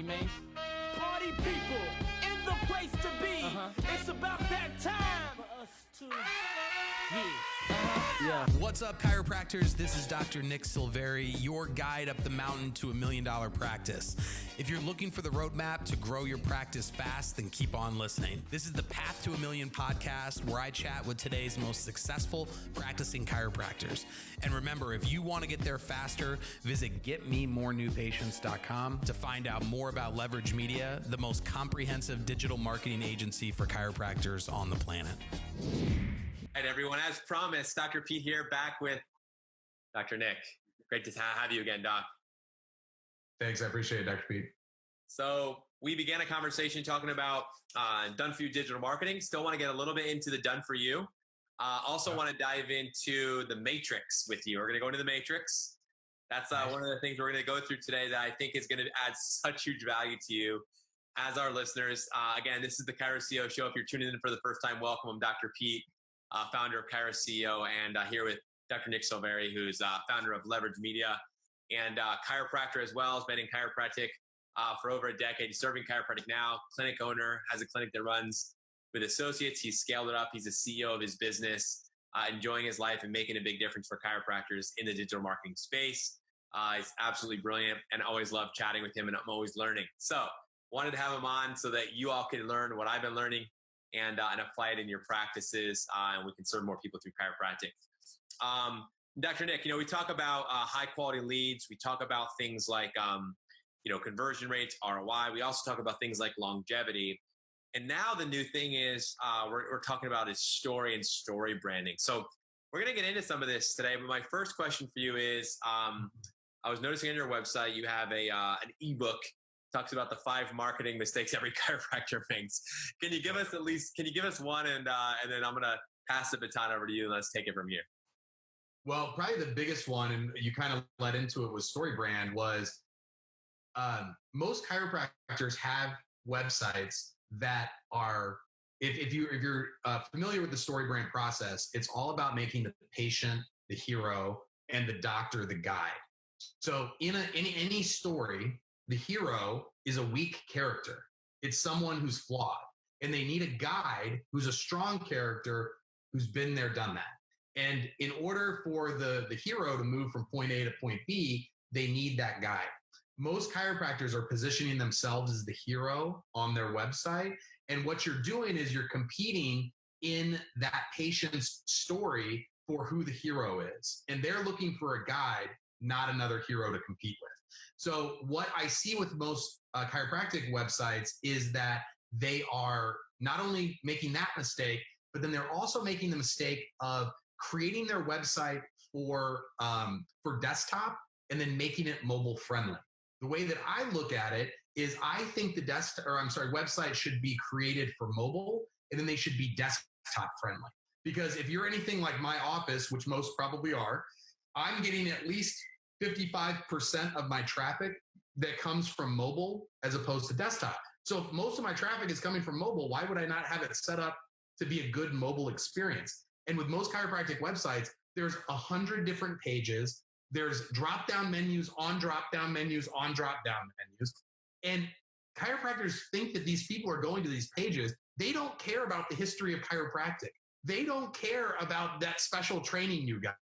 man. Party people in the place to be. It's about that time for us to. Yeah. What's up, chiropractors? This is Dr. 𝗣𝗲𝗂, your guide up the mountain to $1 million practice. If you're looking for the roadmap to grow your practice fast, then keep on listening. This is the Path to $1 Million podcast, where I chat with today's most successful practicing chiropractors. And remember, if you want to get there faster, visit getmemorenewpatients.com to find out more about Leverage Media, the most comprehensive digital marketing agency for chiropractors on the planet. All right, everyone. As promised, Dr. Pete here, back with Dr. Nick. Great to have you again, Doc. Thanks. I appreciate it, Dr. Pete. So we began a conversation talking about done for you digital marketing. Still want to get a little bit into the done for you. Also want to dive into the matrix with you. We're going to go into the matrix. That's one of the things we're going to go through today that I think is going to add such huge value to you as our listeners. Again, this is the 𝗣𝗲𝘁𝗲 Show. If you're tuning in for the first time, welcome. I'm Dr. Pete, founder of 𝗣𝗲𝘁𝗲, and here with Dr. Nick 𝗣𝗲𝗂, who's founder of Leverage Media and chiropractor as well. Has been in chiropractic for over a decade. He's serving chiropractic now, clinic owner, has a clinic that runs with associates. He's scaled it up. He's the CEO of his business, enjoying his life and making a big difference for chiropractors in the digital marketing space. He's absolutely brilliant, and always love chatting with him, and I'm always learning. So wanted to have him on so that you all can learn what I've been learning and apply it in your practices, and we can serve more people through chiropractic. Dr. Nick, we talk about high quality leads. We talk about things like, conversion rates, ROI. We also talk about things like longevity. And now the new thing is we're talking about is story and story branding. So we're going to get into some of this today. But my first question for you is, I was noticing on your website, you have an ebook talks about the 5 marketing mistakes every chiropractor makes. Can you give us one, and then I'm going to pass the baton over to you, and let's take it from here. Well, probably the biggest one, and you kind of led into it with story brand, was most chiropractors have websites that are, if you're familiar with the story brand process, it's all about making the patient the hero and the doctor the guide. So in any story, the hero is a weak character. It's someone who's flawed, and they need a guide who's a strong character who's been there, done that. And in order for the hero to move from point A to point B, they need that guide. Most chiropractors are positioning themselves as the hero on their website. And what you're doing is you're competing in that patient's story for who the hero is. And they're looking for a guide, not another hero to compete with. So what I see with most chiropractic websites is that they are not only making that mistake, but then they're also making the mistake of creating their website for desktop and then making it mobile friendly. The way that I look at it is I think website should be created for mobile, and then they should be desktop friendly. Because if you're anything like my office, which most probably are, I'm getting at least 55% of my traffic that comes from mobile as opposed to desktop. So if most of my traffic is coming from mobile, why would I not have it set up to be a good mobile experience? And with most chiropractic websites, there's 100 different pages. There's drop-down menus on drop-down menus on drop-down menus. And chiropractors think that these people are going to these pages. They don't care about the history of chiropractic. They don't care about that special training you got.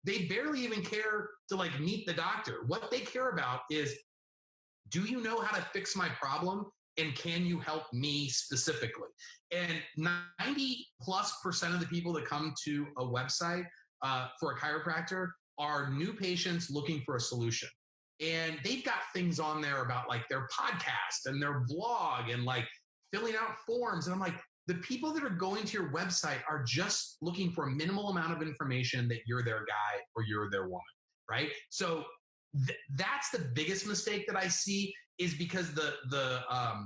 They barely even care to meet the doctor. What they care about is, do you know how to fix my problem? And can you help me specifically? And 90+% of the people that come to a website for a chiropractor are new patients looking for a solution. And they've got things on there about their podcast and their blog and filling out forms. And I'm like, the people that are going to your website are just looking for a minimal amount of information that you're their guy or you're their woman, right? So that's the biggest mistake that I see, is because the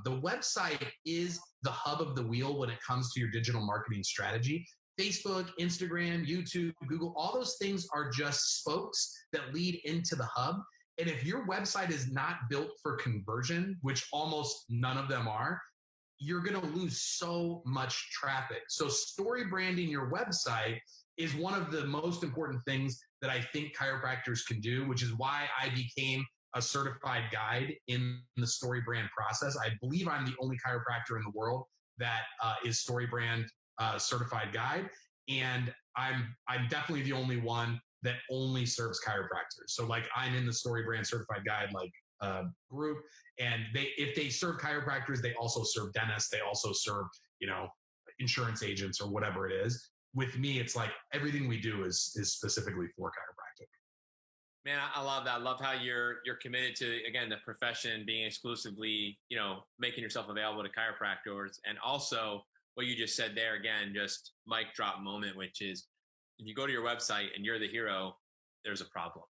website is the hub of the wheel when it comes to your digital marketing strategy. Facebook, Instagram, YouTube, Google, all those things are just spokes that lead into the hub. And if your website is not built for conversion, which almost none of them are, you're going to lose so much traffic. So story branding your website is one of the most important things that I think chiropractors can do, which is why I became a certified guide in the Story Brand process. I believe I'm the only chiropractor in the world that is Story Brand certified guide. And I'm definitely the only one that only serves chiropractors. So like I'm in the Story Brand certified guide group, and if they serve chiropractors, they also serve dentists, they also serve, insurance agents or whatever it is. With me, it's like everything we do is specifically for chiropractic. Man, I love that. I love how you're committed to, again, the profession being exclusively, making yourself available to chiropractors. And also what you just said there, again, just mic drop moment, which is if you go to your website and you're the hero, there's a problem.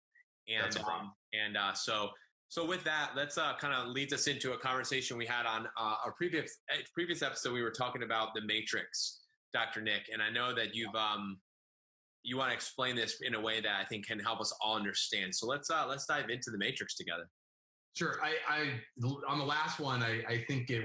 And That's a problem. So with that, let's kind of leads us into a conversation we had on our previous episode. We were talking about the matrix, Dr. Nick, and I know that you want to explain this in a way that I think can help us all understand. So let's dive into the matrix together. Sure. I on the last one, I think it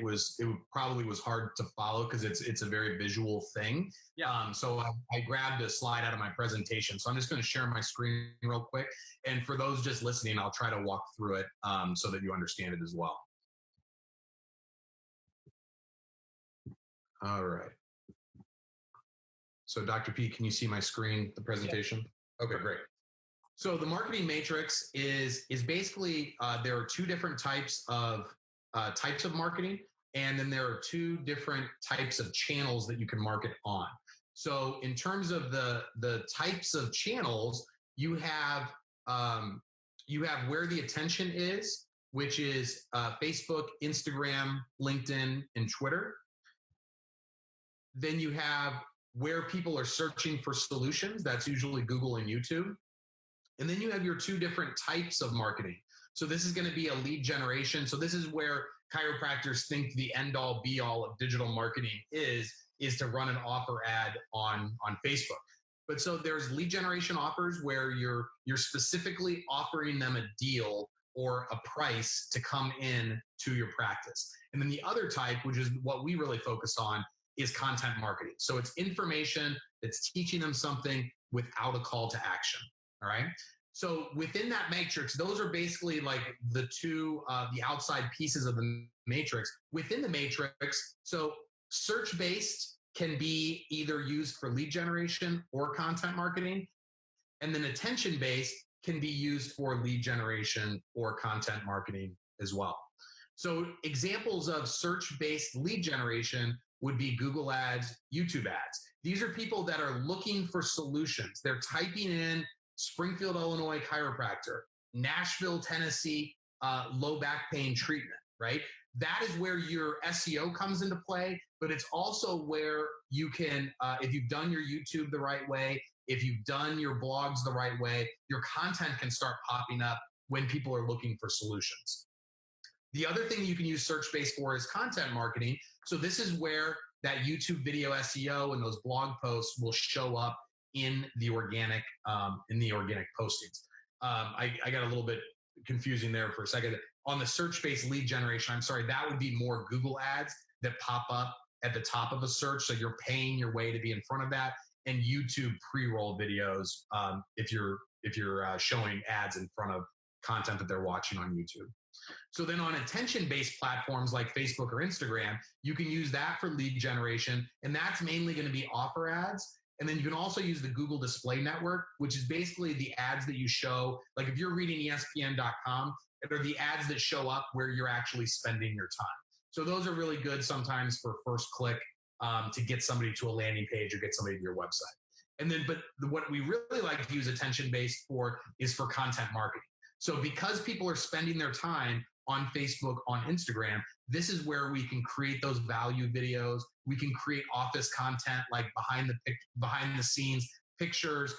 probably was hard to follow because it's a very visual thing. Yeah. So I grabbed a slide out of my presentation. So I'm just going to share my screen real quick. And for those just listening, I'll try to walk through it so that you understand it as well. All right. So Dr. P, can you see my screen, the presentation? Yeah. Okay, great. So the marketing matrix is basically there are two different types of marketing, and then there are two different types of channels that you can market on. So in terms of the types of channels, you have where the attention is, which is Facebook, Instagram, LinkedIn, and Twitter. Then you have where people are searching for solutions. That's usually Google and YouTube. And then you have your two different types of marketing. So this is going to be a lead generation. So this is where chiropractors think the end all be all of digital marketing is to run an offer ad on Facebook. But so there's lead generation offers where you're specifically offering them a deal or a price to come in to your practice. And then the other type, which is what we really focus on, is content marketing. So it's information that's teaching them something without a call to action. All right. So within that matrix, those are basically like the two, the outside pieces of the matrix. Within the matrix, so search-based can be either used for lead generation or content marketing. And then attention-based can be used for lead generation or content marketing as well. So examples of search-based lead generation would be Google ads, YouTube ads. These are people that are looking for solutions. They're typing in Springfield, Illinois chiropractor, Nashville, Tennessee, low back pain treatment, right? That is where your SEO comes into play, but it's also where you can, if you've done your YouTube the right way, if you've done your blogs the right way, your content can start popping up when people are looking for solutions. The other thing you can use search-based for is content marketing. So this is where that YouTube video SEO and those blog posts will show up in the organic postings. I got a little bit confusing there for a second. On the search-based lead generation, I'm sorry, that would be more Google ads that pop up at the top of a search. So you're paying your way to be in front of that, and YouTube pre-roll videos if you're showing ads in front of content that they're watching on YouTube. So then on attention-based platforms like Facebook or Instagram, you can use that for lead generation, and that's mainly going to be offer ads. And then you can also use the Google Display Network, which is basically the ads that you show. Like if you're reading ESPN.com, they're the ads that show up where you're actually spending your time. So those are really good sometimes for first click to get somebody to a landing page or get somebody to your website. And then, but what we really like to use attention-based for is for content marketing. So because people are spending their time on Facebook, on Instagram, this is where we can create those value videos. We can create office content like behind the scenes pictures,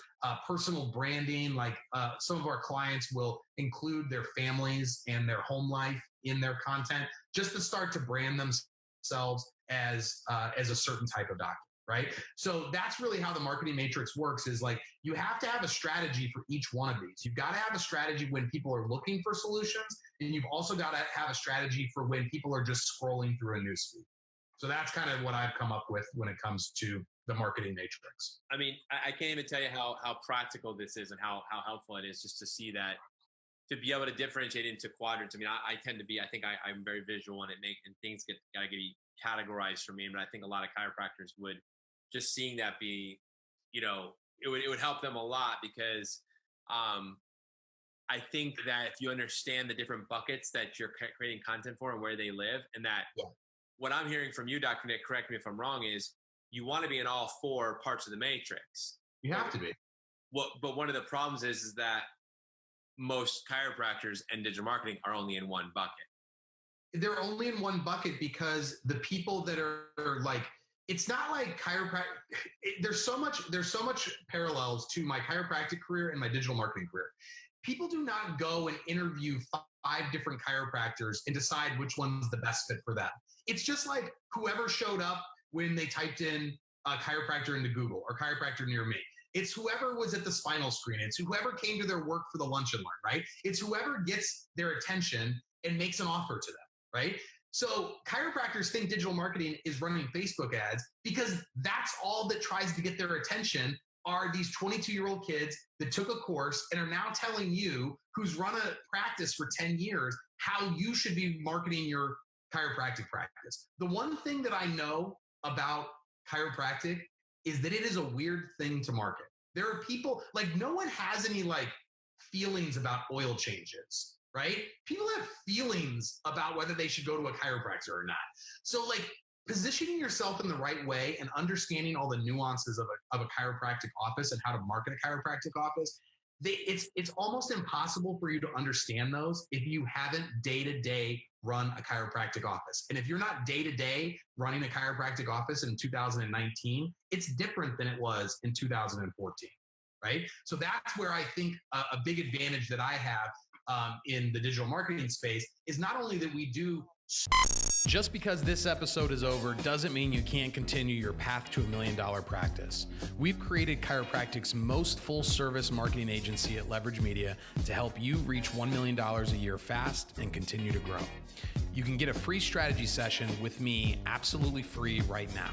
personal branding. Like some of our clients will include their families and their home life in their content just to start to brand themselves as a certain type of doctor. Right. So that's really how the marketing matrix works is like you have to have a strategy for each one of these. You've got to have a strategy when people are looking for solutions, and you've also got to have a strategy for when people are just scrolling through a newsfeed. So that's kind of what I've come up with when it comes to the marketing matrix. I mean, I can't even tell you how practical this is and how helpful it is just to see that to be able to differentiate into quadrants. I mean, I tend to be, I think I'm very visual and things gotta get categorized for me. But I think a lot of chiropractors would just seeing that be, you know, it would help them a lot because I think that if you understand the different buckets that you're creating content for and where they live, and that what I'm hearing from you, Dr. Nick, correct me if I'm wrong, is you want to be in all 4 parts of the matrix. You have to be. But one of the problems is that most chiropractors and digital marketing are only in one bucket. They're only in one bucket because the people that are like, it's not like chiropractic. There's so much parallels to my chiropractic career and my digital marketing career. People do not go and interview 5 different chiropractors and decide which one's the best fit for them. It's just like whoever showed up when they typed in a chiropractor into Google or chiropractor near me. It's whoever was at the spinal screen. It's whoever came to their work for the lunch and learn, right? It's whoever gets their attention and makes an offer to them, right? So chiropractors think digital marketing is running Facebook ads because that's all that tries to get their attention are these 22-year-old kids that took a course and are now telling you, who's run a practice for 10 years, how you should be marketing your chiropractic practice. The one thing that I know about chiropractic is that it is a weird thing to market. There are people, like no one has any like feelings about oil changes, right? People have feelings about whether they should go to a chiropractor or not. So like positioning yourself in the right way and understanding all the nuances of a chiropractic office and how to market a chiropractic office, it's almost impossible for you to understand those if you haven't day-to-day run a chiropractic office. And if you're not day-to-day running a chiropractic office in 2019, it's different than it was in 2014, right? So that's where I think a big advantage that I have in the digital marketing space is not only that we do. Just because this episode is over doesn't mean you can't continue your path to $1 million practice. We've created chiropractic's most full-service marketing agency at Leverage Media to help you reach $1 million a year fast and continue to grow. You can get a free strategy session with me absolutely free right now.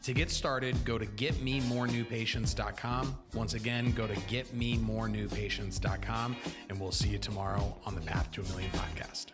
To get started, go to getmemorenewpatients.com. Once again, go to getmemorenewpatients.com, and we'll see you tomorrow on the Path to $1 Million podcast.